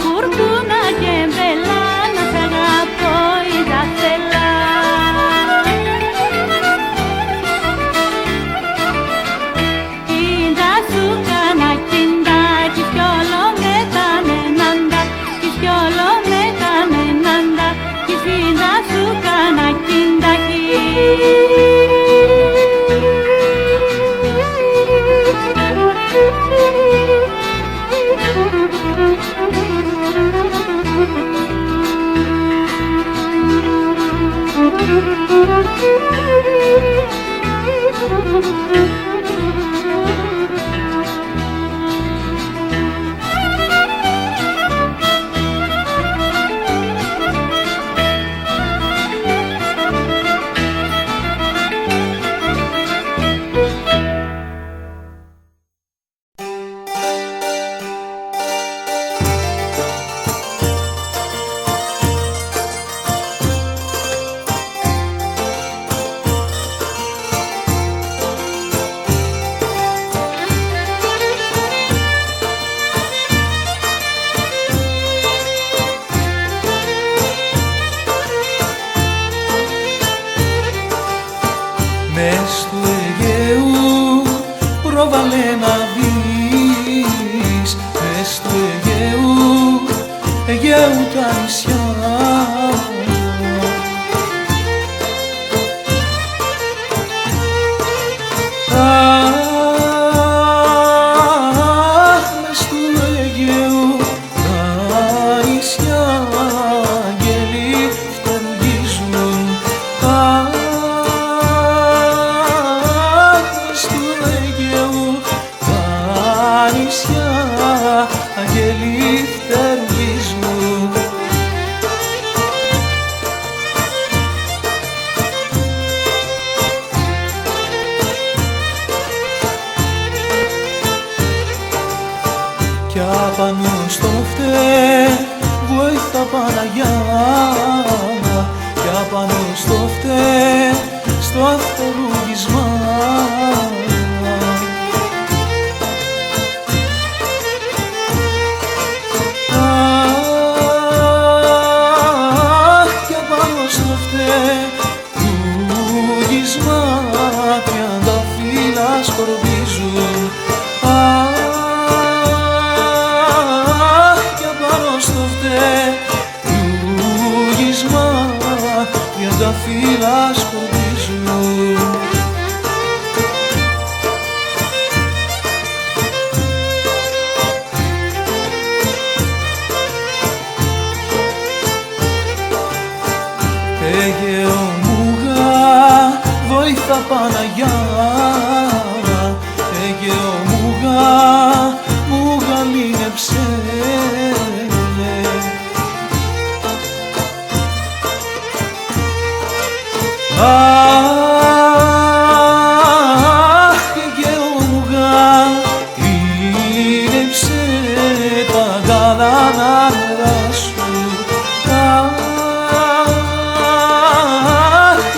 φουρτούνα και μπελά, να σ' αγαπώ είδα θελά. Κίντα σου κάνα κιντάκι, κι όλο με τα νενάντα, κι όλο με τα νενάντα, κι κίντα σου κάνα κιντάκι. Μες του Αιγαίου πρόβαλε να δεις, μες του Αιγαίου τα νησιά. Μες του Αιγαίου τα νησιά αγγέλοι φτερουγίζουν. Αγγέλοι φτερουγίζουν. Κι απάνω στο φτέ βοήθα Παναγιά, κι απάνω στο φτέ στο φτερουγισμά. Σκορπίζουν. Κι απάνω στο φτερούγισμα τριανταφύλλα σκορπίζουν. Αιγαίο μουγα, βοήθα Παναγιά, Αιγαίο μου γαλήνεψε. Αιγαίο μου γαλήνεψε τα γαλάνα νερά σου.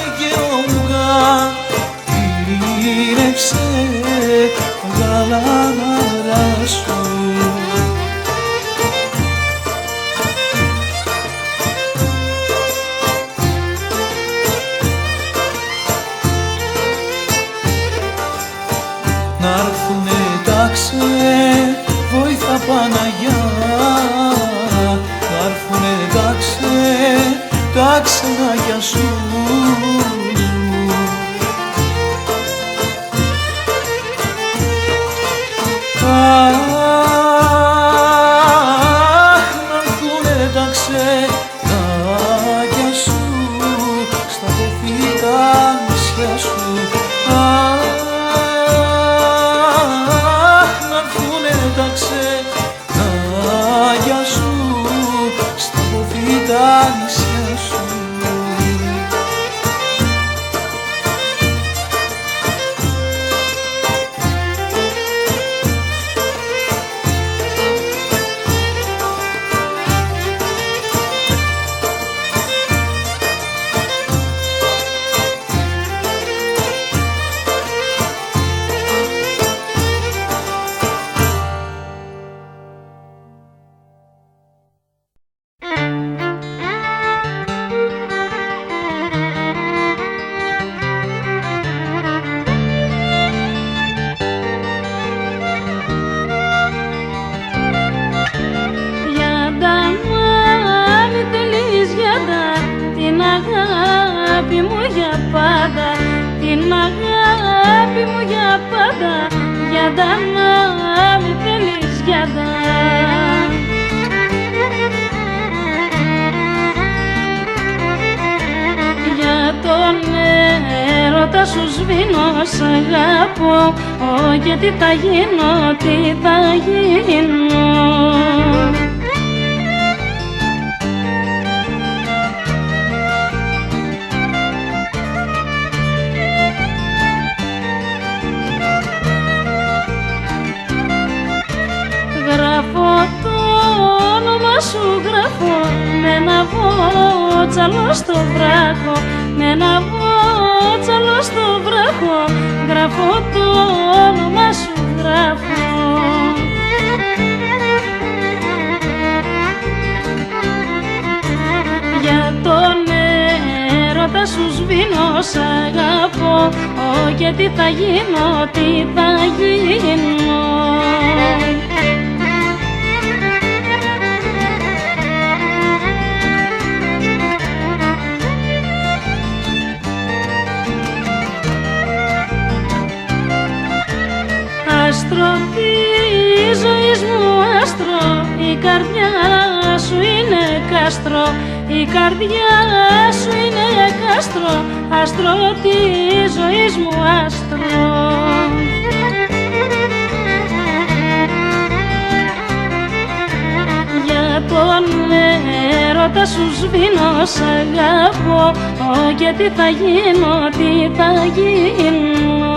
Αιγαίο μου γαλήνεψε γαλανάρα σου. Να'ρθουνε τάξε, βοήθα Παναγιά, να'ρθουνε τα ξενάκια σου. Να'ρθουνε τα ξενάκια σου στα κοφίτα νησιά σου. Να'ρθουνε τα ξενάκια σου στα κοφίτα νησιά σου. γιάντα να μη θέλεις γιάντα. Για τον έρωτα σου σβήνω, σ' αγαπώ, και τι θα γίνω, τι θα γίνω. Γράφω το όνομα σου, γράφω με ένα βότσαλο στο βράχο, με ένα βότσαλο στο βράχο, γράφω το όνομα σου, γράφω. Για τον έρωτα σου σβήνω, σ' αγαπώ, και τι θα γίνω, τι θα γίνω. Άστρο της ζωής μου, άστρο, η καρδιά σου είναι κάστρο, η καρδιά σου είναι κάστρο, άστρο της ζωής μου, άστρο. Για τον έρωτα σου σβήνω, σ' αγαπώ, και τι θα γίνω, τι θα γίνω.